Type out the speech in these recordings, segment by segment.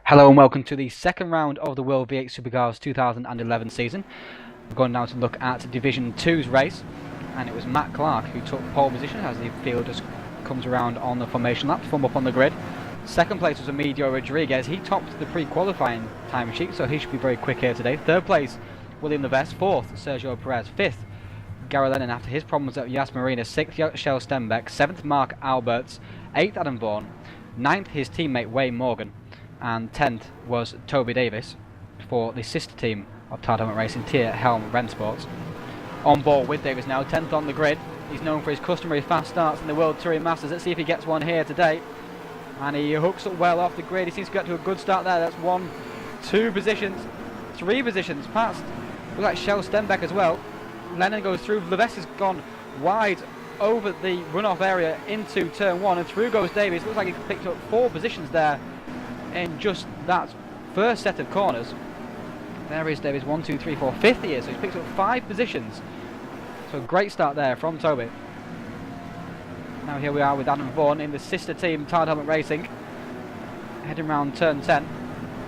Hello and welcome to the second round of the WV8S Supercars 2011 season. We're going now to look at Division 2's race, and it was Matt Clark who took pole position as the field just comes around on the formation lap, thumb up on the grid. Second place was Emilio Rodriguez. He topped the pre-qualifying time sheet, so he should be very quick here today. Third place, William Levesque. Fourth, Sergio Perez. Fifth, Gary Lennon after his problems at Yas Marina. Sixth, Shell Stenbeck. Seventh, Mark Alberts. Eighth, Adam Vaughan. Ninth, his teammate Wayne Morgan. And 10th was Toby Davis for the sister team of Todd Helmet Racing, Tier Helm Rennsports. On board with Davis now, 10th on the grid. He's known for his customary fast starts in the World Touring Masters. Let's see if he gets one here today. And he hooks up well off the grid. He seems to get to a good start there. That's 1, 2 positions, 3 positions past. Looks like Shell Stenbeck as well. Lennon goes through. Levesque has gone wide over the runoff area into turn 1, and through goes Davis. Looks like he picked up 4 positions there in just that first set of corners. There is Davis, 1, 2, 3, 4, 5th here, so he's picked up 5 positions. So great start there from Toby. Now here we are with Adam Vaughan in the sister team Todd Helmet Racing, heading round turn 10.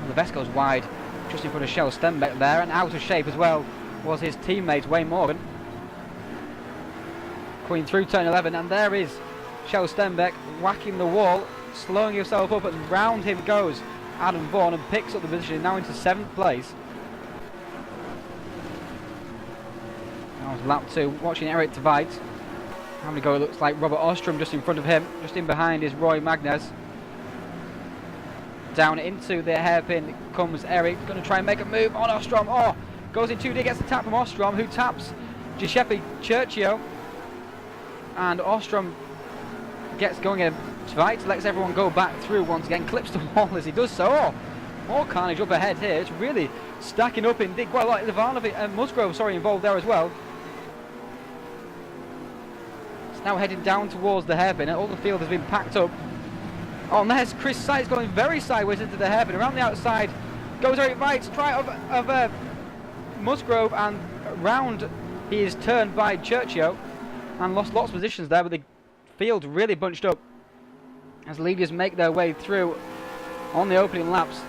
Levesque goes wide just in front of Shell Stenbeck there, and out of shape as well was his teammate Wayne Morgan. Coming through turn 11, and there is Shell Stenbeck whacking the wall, slowing himself up, and round him goes Adam Vaughan and picks up the position, now into 7th place. That was lap 2, watching Eric de Veit having a go. It looks like Robert Ostrom just in front of him. Just in behind is Roy Magnez. Down into the hairpin comes Eric, going to try and make a move on Ostrom. Oh, goes in too deep, gets the tap from Ostrom, who taps Giuseppe Churchio, and Ostrom gets going in. Veit lets everyone go back through once again, clips the wall as he does so. Oh, more carnage up ahead here. It's really stacking up indeed. Quite like Ivanovic and Musgrove, involved there as well. It's now heading down towards the hairpin, and all the field has been packed up. Oh, and there's Chris Sykes going very sideways into the hairpin. Around the outside goes Eric Veit's try of Musgrove, and round he is turned by Churchio and lost lots of positions there, but the field really bunched up as leaders make their way through on the opening laps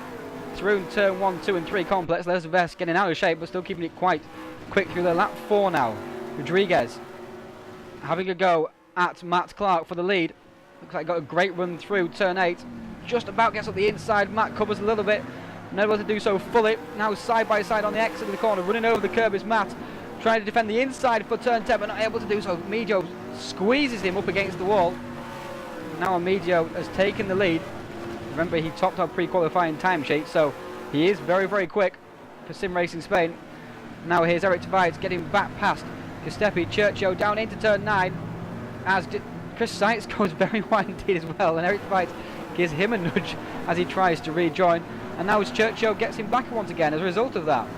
through turn 1, 2 and 3 complex. There's Vest getting out of shape but still keeping it quite quick through the lap 4 now. Rodriguez having a go at Matt Clark for the lead. Looks like got a great run through turn 8. Just about gets up the inside. Matt covers a little bit, not able to do so fully. Now side by side on the exit of the corner, running over the curb is Matt, trying to defend the inside for turn 10 but not able to do so. Medio squeezes him up against the wall. Now Emilio has taken the lead. Remember, he topped our pre-qualifying time sheet, so he is very, very quick for Sim Racing Spain. Now here's Eric de Veit getting back past Giuseppe Churchio down into turn 9, as Chris Sykes goes very wide indeed as well, and Eric de Veit gives him a nudge as he tries to rejoin. And now as Churchio gets him back once again as a result of that.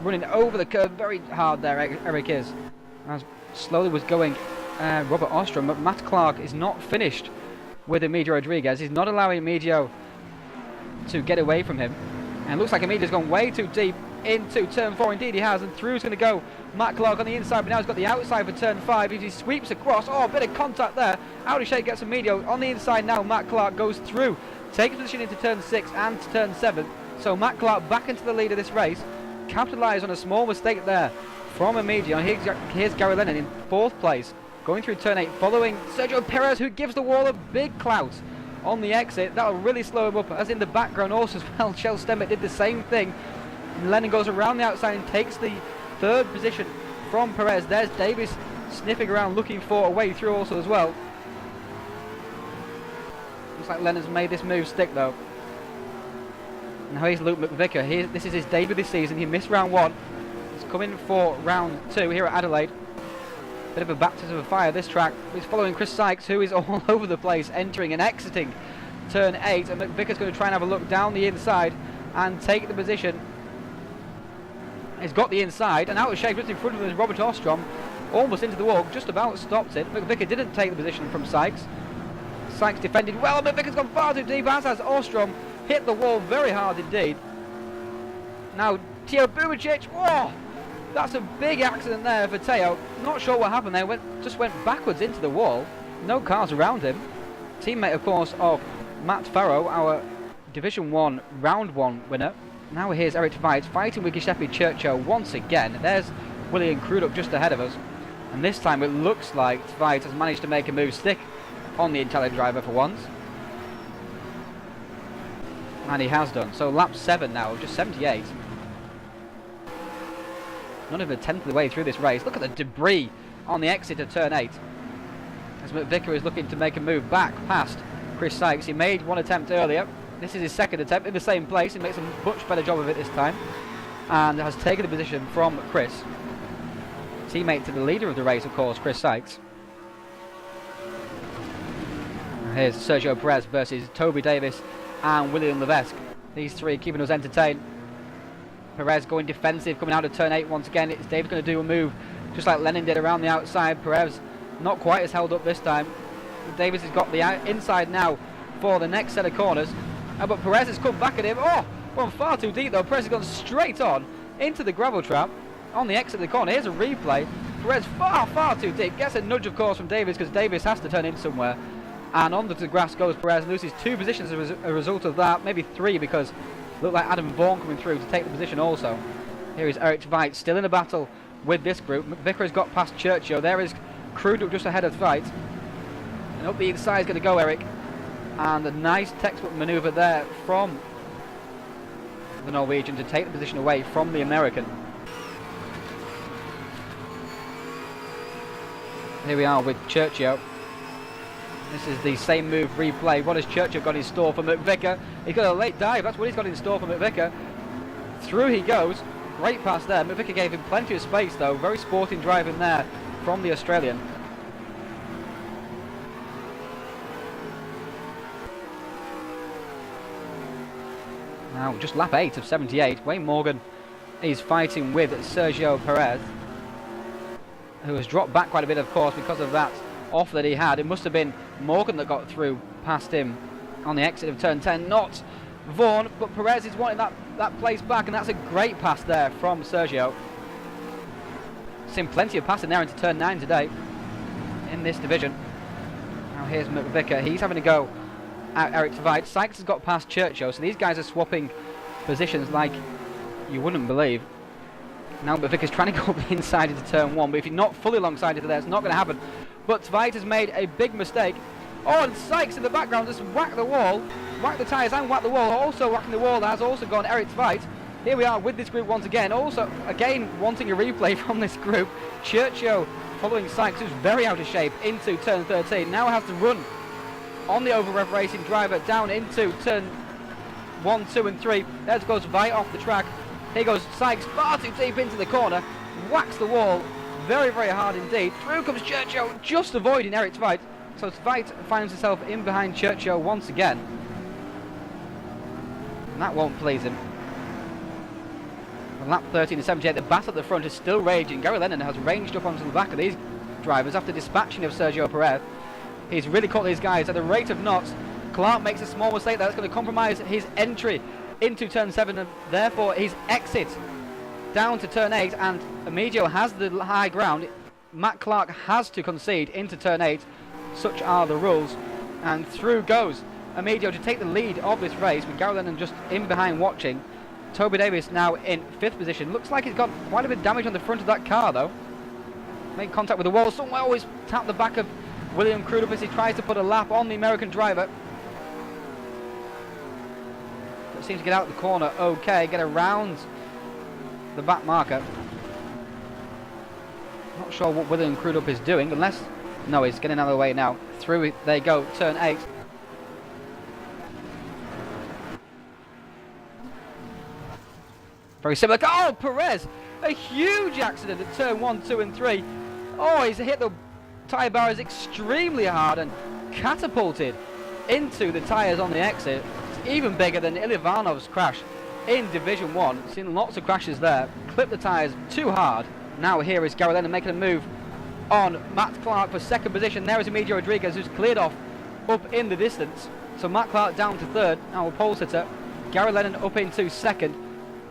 Running over the curve very hard there, Eric is. As slowly was going Robert Ostrom, but Matt Clark is not finished with Emilio Rodriguez. He's not allowing Emilio to get away from him, and it looks like Emilio's gone way too deep into turn 4. Indeed he has, and through's going to go Matt Clark on the inside, but now he's got the outside for turn 5 as he sweeps across. Oh, a bit of contact there. Out of shape gets Emilio on the inside. Now Matt Clark goes through, takes position into turn 6 and turn 7, so Matt Clark back into the lead of this race. Capitalised on a small mistake there from Emilio, and here's Gary Lennon in 4th place, going through turn 8, following Sergio Perez, who gives the wall a big clout on the exit. That'll really slow him up, as in the background also as well. Shell Stenbeck did the same thing. And Lennon goes around the outside and takes the 3rd position from Perez. There's Davis sniffing around looking for a way through also as well. Looks like Lennon's made this move stick though. Now here's Luke McVicker. This is his debut this season. He missed round 1. He's coming for round 2 here at Adelaide. Bit of a baptism of fire this track. He's following Chris Sykes, who is all over the place, entering and exiting turn 8, and McVicker's going to try and have a look down the inside and take the position. He's got the inside, and out of shape just in front of him is Robert Ostrom, almost into the wall, just about stopped it. McVicker didn't take the position from Sykes. Sykes defended well, McVicker's gone far too deep, as has Ostrom. Hit the wall very hard indeed. Now Teo Bubicic, oh, that's a big accident there for Teo. Not sure what happened there, just went backwards into the wall. No cars around him. Teammate, of course, of Matt Farrow, our Division 1 Round 1 winner. Now here's Eric Tveit fighting with Giuseppe Churchill once again. There's William Crudup just ahead of us. And this time it looks like Tveit has managed to make a move stick on the Italian driver for once. And he has done. So lap 7 now, just 78. Not even a tenth of the way through this race. Look at the debris on the exit of turn 8. As McVicker is looking to make a move back past Chris Sykes. He made one attempt earlier. This is his second attempt in the same place. He makes a much better job of it this time. And has taken the position from Chris. Teammate to the leader of the race, of course, Chris Sykes. Here's Sergio Perez versus Toby Davis and William Levesque. These three keeping us entertained. Perez going defensive, coming out of turn 8 once again. It's Davis going to do a move just like Lennon did around the outside. Perez not quite as held up this time. Davis has got the inside now for the next set of corners. But Perez has come back at him. Oh, gone far too deep though. Perez has gone straight on into the gravel trap on the exit of the corner. Here's a replay. Perez far too deep. Gets a nudge of course from Davis because Davis has to turn in somewhere. And onto the grass goes Perez. Loses 2 positions as a result of that. Maybe 3 because looked like Adam Vaughan coming through to take the position also. Here is Eric Tveit still in a battle with this group. McVicker has got past Churchill. There is Crudup just ahead of Tveit. And up the inside is going to go Eric. And a nice textbook manoeuvre there from the Norwegian to take the position away from the American. Here we are with Churchill. This is the same move replay. What has Churchill got in store for McVicker? He's got a late dive. That's what he's got in store for McVicker. Through he goes. Great pass there. McVicker gave him plenty of space though. Very sporting driving there from the Australian. Now just lap 8 of 78. Wayne Morgan is fighting with Sergio Perez, who has dropped back quite a bit of course because of that off that he had. It must have been Morgan that got through past him on the exit of turn 10, not Vaughan, but Perez is wanting that place back, and that's a great pass there from Sergio. Seen plenty of passing there into turn 9 today in this division. Now here's McVicker. He's having to go at Eric Tveit. Sykes has got past Churchill, so these guys are swapping positions like you wouldn't believe. Now McVicker's trying to go up the inside into turn 1, but if you're not fully alongside into there, it's not going to happen. But Tveit has made a big mistake. Oh, and Sykes in the background just whacked the wall, whacked the tyres and whacked the wall. Also whacking the wall has also gone Eric Tveit. Here we are with this group once again. Also, again, wanting a replay from this group. Churchill following Sykes, who's very out of shape, into turn 13. Now has to run on the over-rev racing driver down into turn 1, 2 and 3. There goes Tveit off the track. Here goes Sykes far too deep into the corner. Whacks the wall very hard indeed. Through comes Churchill, just avoiding Eric Tveit. So Tveit finds himself in behind Churchill once again. And that won't please him. On lap 13 and 78, the battle at the front is still raging. Gary Lennon has ranged up onto the back of these drivers after dispatching of Sergio Perez. He's really caught these guys at a rate of knots. Clark makes a small mistake that's going to compromise his entry into turn 7 and therefore his exit down to turn 8, and Emilio has the high ground. Matt Clark has to concede into turn 8. Such are the rules. And through goes Emilio to take the lead of this race with Gary Lennon just in behind watching. Toby Davis now in 5th position. Looks like he's got quite a bit of damage on the front of that car though. Made contact with the wall. Somewhere always tapped the back of William Crudup as he tries to put a lap on the American driver. But seems to get out the corner okay, get around the back marker. Not sure what William Crudup is doing, unless... No, he's getting out of the way now. Through they go, turn 8. Very similar. Oh, Perez! A huge accident at turn 1, 2 and 3. Oh, he's hit the tyre barriers extremely hard and catapulted into the tyres on the exit. It's even bigger than Ilivanov's crash in Division 1. Seen lots of crashes there. Clipped the tyres too hard. Now here is Gary Lennon making a move on Matt Clark for 2nd position. There is Emilio Rodriguez, who's cleared off up in the distance. So Matt Clark down to 3rd. Now a pole sitter. Gary Lennon up into 2nd,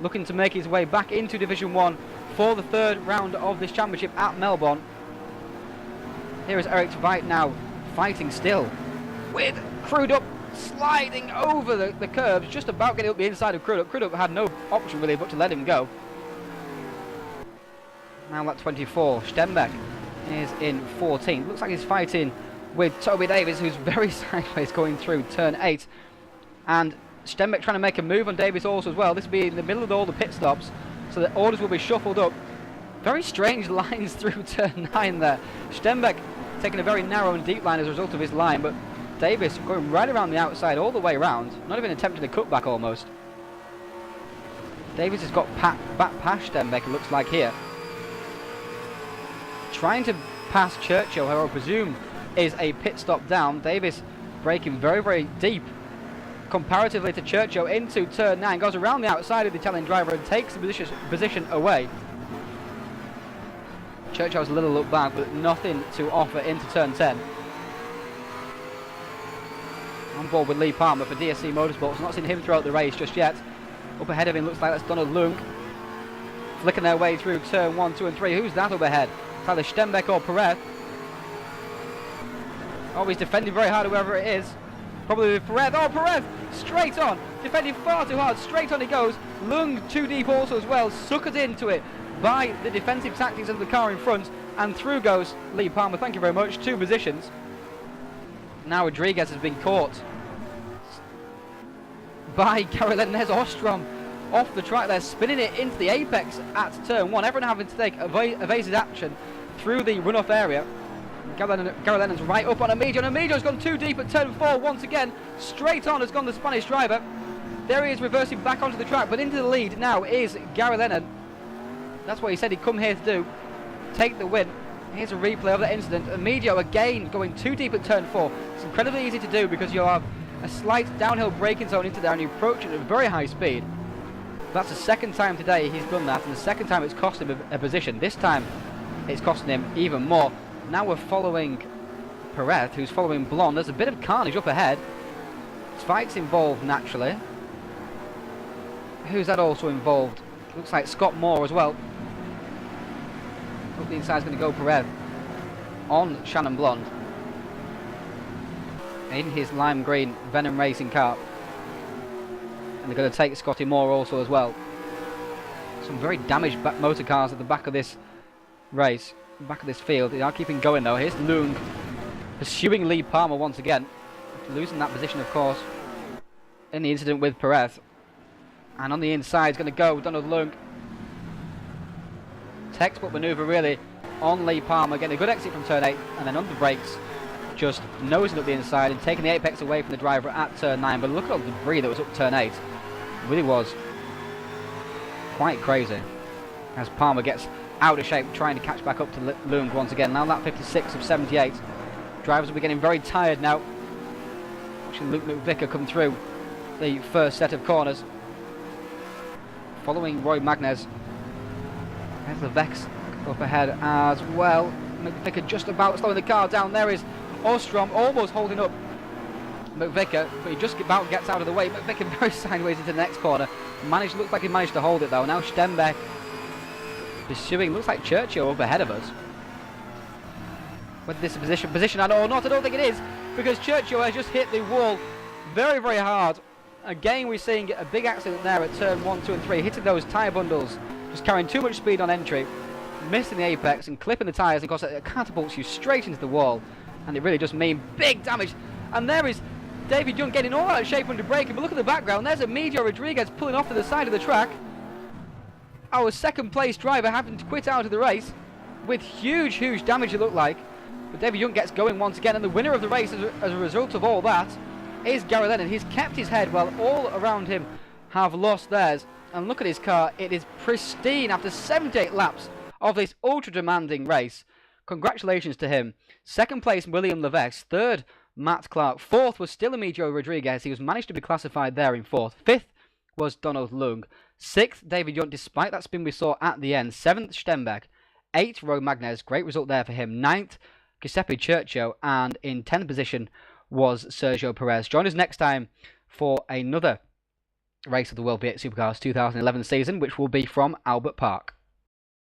looking to make his way back into Division 1 for the 3rd round of this championship at Melbourne. Here is Eric Tveit now fighting still with Crudup. sliding over the curbs, just about getting up the inside of Crudup. Crudup had no option really but to let him go. Now lap 24, Stenbeck is in 14th. Looks like he's fighting with Toby Davis, who's very sideways going through turn 8. And Stenbeck trying to make a move on Davis also as well. This will be in the middle of all the pit stops, so the orders will be shuffled up. Very strange lines through turn 9 there. Stenbeck taking a very narrow and deep line as a result of his line, but Davis going right around the outside all the way around, not even attempting a cutback almost. Davis has got back past Stenbeck, it looks like here. Trying to pass Churchill, who I presume is a pit stop down. Davis braking very, very deep comparatively to Churchill into turn 9, goes around the outside of the Italian driver and takes the position away. Churchill's a little look back, but nothing to offer into turn 10. On board with Lee Palmer for DSC Motorsports. Not seen him throughout the race just yet. Up ahead of him looks like that's Donald Lung. Flicking their way through turn 1, 2 and 3. Who's that up ahead? It's either Stenbeck or Perez. Oh, he's defending very hard whoever it is. Probably with Perez. Oh, Perez! Straight on! Defending far too hard. Straight on he goes. Lung too deep also as well. Suckered into it by the defensive tactics of the car in front. And through goes Lee Palmer. Thank you very much. 2 positions. Now Rodriguez has been caught by Caroline. There's Ostrom off the track there, spinning it into the apex at turn 1. Everyone having to take evasive action through the runoff area. Gary Lennon's right up on Amijo, and Amijo's gone too deep at turn 4 once again. Straight on has gone the Spanish driver. There he is reversing back onto the track, but into the lead now is Gary Lennon. That's what he said he'd come here to do, take the win. Here's a replay of that incident. Amijo again going too deep at turn 4. It's incredibly easy to do because you have a slight downhill braking zone into there and you approach it at a very high speed. That's the second time today he's done that, and the second time it's cost him a position. This time it's costing him even more. Now we're following Perez, who's following Blonde. There's a bit of carnage up ahead. Fights involved naturally. Who's that also involved? Looks like Scott Moore as well. Up the inside's going to go Perez on Shannon Blonde in his lime green Venom Racing car. And they're going to take Scotty Moore also as well. Some very damaged motor cars at the back of this race, back of this field. They are keeping going though. Here's Lung pursuing Lee Palmer once again, losing that position of course in the incident with Perez. And on the inside is going to go Donald Lung. Textbook manoeuvre really on Lee Palmer, getting a good exit from turn 8 and then under brakes, just nosing up the inside and taking the apex away from the driver at turn 9. But look at all the debris that was up turn 8. It really was quite crazy as Palmer gets out of shape trying to catch back up to Lung once again. Now lap 56 of 78. Drivers will be getting very tired now. Watching Luke McVicker come through the first set of corners. Following Roy Magnez. There's the Vex up ahead as well. McVicker just about slowing the car down. There is Ostrom almost holding up McVicker, but he just about gets out of the way. McVicker very sideways into the next corner. Looks like he managed to hold it though. Now Stenbeck pursuing. Looks like Churchill up ahead of us. Whether this is position or not, I don't think it is, because Churchill has just hit the wall very, very hard. Again, we're seeing a big accident there at turn 1, 2 and 3, hitting those tyre bundles, just carrying too much speed on entry, missing the apex and clipping the tyres. Of course, it catapults you straight into the wall, and it really does mean big damage. And there is David Young getting all out of shape under braking, but look at the background. There's Amijo Rodriguez pulling off to the side of the track. Our second place driver having to quit out of the race with huge, huge damage it looked like. But David Young gets going once again, and the winner of the race as a result of all that is Gary Lennon. He's kept his head while all around him have lost theirs. And look at his car, it is pristine after 78 laps of this ultra demanding race. Congratulations to him. Second place William Levex, third Matt Clark, fourth was still Amijo Rodriguez. He was managed to be classified there in fourth. Fifth was Donald Lung. Sixth David Young, despite that spin we saw at the end. Seventh Stenbeck. Eighth Roy Magnez, great result there for him. Ninth Giuseppe Churchill, and in 10th position was Sergio Perez. Join us next time for another race of the WV8 Supercars 2011 season, which will be from Albert Park.